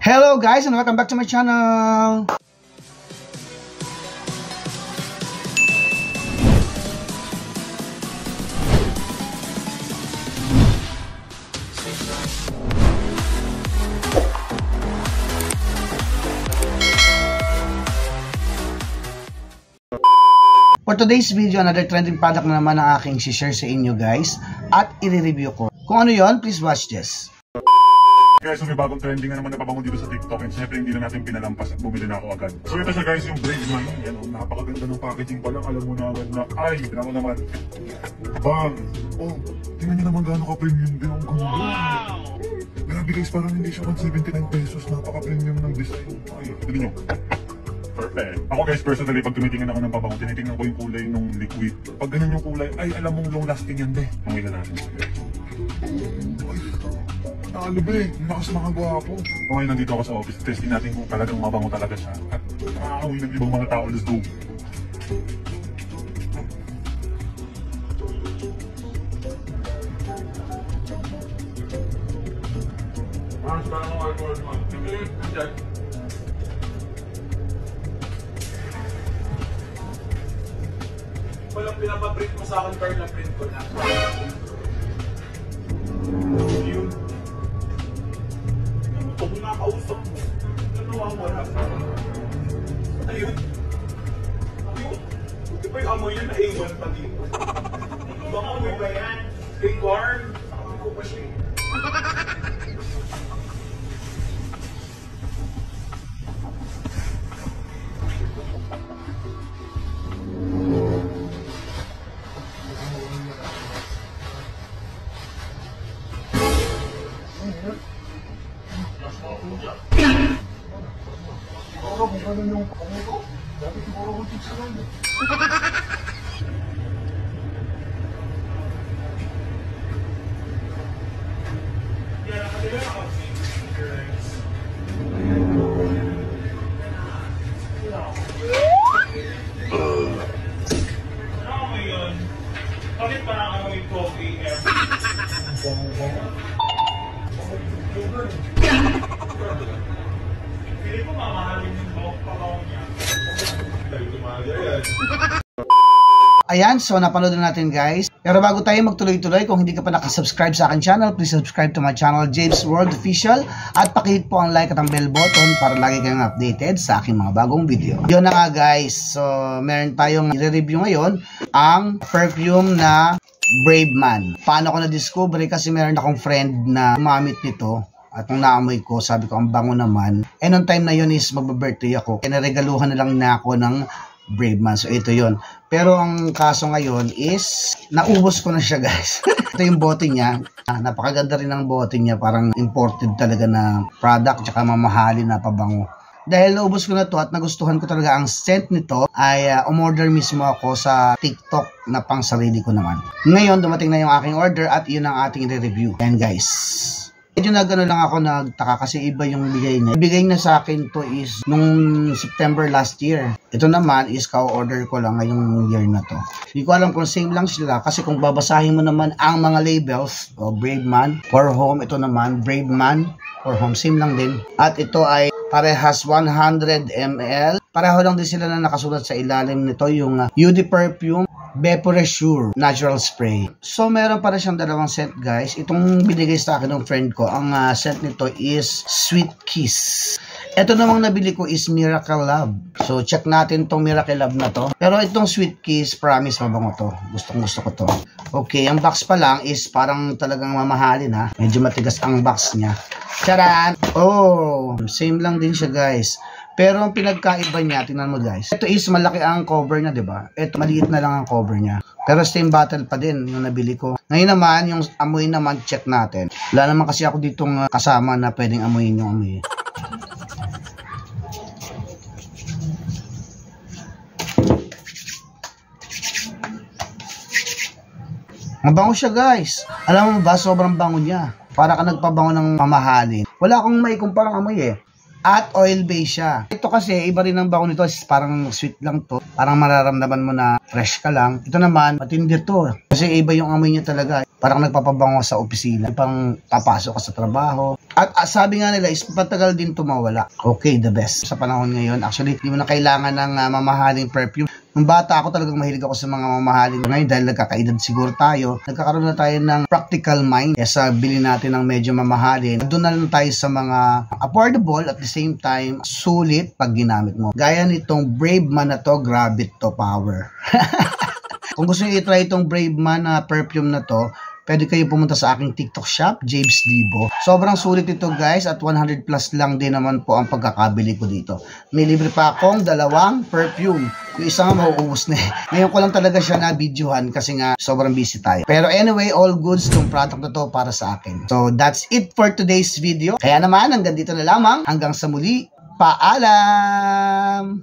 Hello guys and welcome back to my channel. For today's video, another trending product na naman ang aking share sa inyo guys at i-review ko. Kung ano yon, please watch this. Guys, so may bagong trending na naman na pabango dito sa TikTok and syempre hindi na natin pinalampas at bumili na ako agad. So ito siya guys, yung Brave Man. Yan o, napakaganda ng packaging pa lang. Alam mo na agad na, ay, tignan mo naman. Bang! Oh, tingnan nyo naman gaano ka-premium din ang ganda. Wow! Grabe guys, parang hindi siya 179 pesos. Napaka-premium ng design. Ay, tignan nyo. Perfect. Ako guys, personally, pag tumitingin ako ng pabango, tinitingnan ko yung kulay ng liquid. Pag ganun yung kulay, ay, alam mong long lasting yan, be. Amoy na natin. Ay, be, lakas mga gwapo. Okay, nandito ako sa office. Testing natin kung talagang mabango talaga siya. At nakakaawin ng ibang mga tao. Let's go. Walang pinapaprint mo sa akin, pero na-print ko na. Yun. Ito, kinakausap mo. Nawawala. Ayun. Ayun. Di ba yung amoy yun na A1 pa dito? Baka amoy ba yan? Kay Corn. Amoy ko pa siya. Siguro kung ganun yung panguto, dati siguro kung chicks lang. Yan, nakatila ako. Ano amoy yun? Bakit parang amoy coffee air? Pili ko mamahalin yung bawang niya. Ayan, so napanood na natin guys. Pero bago tayo magtuloy-tuloy, kung hindi ka pa nakasubscribe sa akin channel, please subscribe to my channel, James World Official. At pakihit po ang like at ang bell button para lagi kayong updated sa aking mga bagong video. Yun na nga guys, so meron tayong i-review ngayon ang perfume na Brave Man. Paano ko na-discover? Kasi meron akong friend na gumamit nito. At nung naamoy ko, sabi ko, ang bango naman. And on time na yun is magbe-birthday ako. Kaya naregaluhan na lang na ako ng Brave Man. So ito yun. Pero ang kaso ngayon is, naubos ko na siya guys. Ito yung bote niya. Napakaganda rin ang bote niya. Parang imported talaga na product. Tsaka mamahalin na pabango. Dahil naubos ko na to at nagustuhan ko talaga ang scent nito, ay umorder mismo ako sa TikTok na pang sarili ko naman. Ngayon, dumating na yung aking order at yun ang ating review. And guys, medyo nagano lang ako nagtaka kasi iba yung bigay niya. Ibigay na sa akin to is nung September last year. Ito naman is ka-order ko lang ngayong year na to. Hindi ko alam kung same lang sila kasi kung babasahin mo naman ang mga labels, Brave Man for Home, ito naman Brave Man for Home, same lang din. At ito ay parehas 100 ml. Pareho lang din sila na nakasulat sa ilalim nito yung UD Perfume Vaporessure Natural Spray. So meron para siyang dalawang scent guys. Itong binigay sa akin ng friend ko, ang scent nito is Sweet Kiss. Ito namang nabili ko is Miracle Love. So check natin tong Miracle Love na to. Pero itong Sweet Kiss, promise mabango to. Gustong gusto ko to. Okay, ang box pa lang is parang talagang mamahalin ha. Medyo matigas ang box niya. Charan! Oh, same lang din siya guys. Pero ang pinagkaiba niya, tingnan mo guys. Ito is malaki ang cover niya, 'di ba? Ito maliit na lang ang cover niya. Pero same bottle pa din yung nabili ko. Ngayon naman, yung amoy naman check natin. Wala naman kasi ako ditong kasama na pwedeng amoyin yung amoy. Mabango siya guys. Alam mo ba, sobrang bango niya. Para ka nagpabango ng mamahalin. Wala akong maikumparang amoy eh. At oil base siya. Ito kasi, iba rin ang bango nito. Parang sweet lang to. Parang mararamdaman mo na fresh ka lang. Ito naman, matindi to. Kasi iba yung amoy niya talaga. Parang nagpapabango sa opisina, parang papasok ka sa trabaho. At sabi nga nila is patagal din tumawala. Okay, the best. Sa panahon ngayon, actually, di mo na kailangan ng mamahaling perfume. Nung bata ako, talagang mahilig ako sa mga mamahaling. Ngayon, dahil nagkakaedad siguro tayo, nagkakaroon na tayo ng practical mind. Kaya bilhin natin ng medyo mamahalin. Doon na lang tayo sa mga affordable at the same time, sulit pag ginamit mo. Gaya nitong Brave Man na to, grabe to power. Kung gusto nyo i-try itong Brave Man na perfume na to, pwede kayo pumunta sa aking TikTok shop, James Dibo. Sobrang sulit ito guys at 100 plus lang din naman po ang pagkakabili ko dito. May libre pa akong 2 perfume. Yung isa nga mauubos na eh. Ngayon ko lang talaga siya na-videohan kasi nga sobrang busy tayo. Pero anyway, all goods tong product na to para sa akin. So that's it for today's video. Kaya naman hanggang dito na lamang. Hanggang sa muli. Paalam!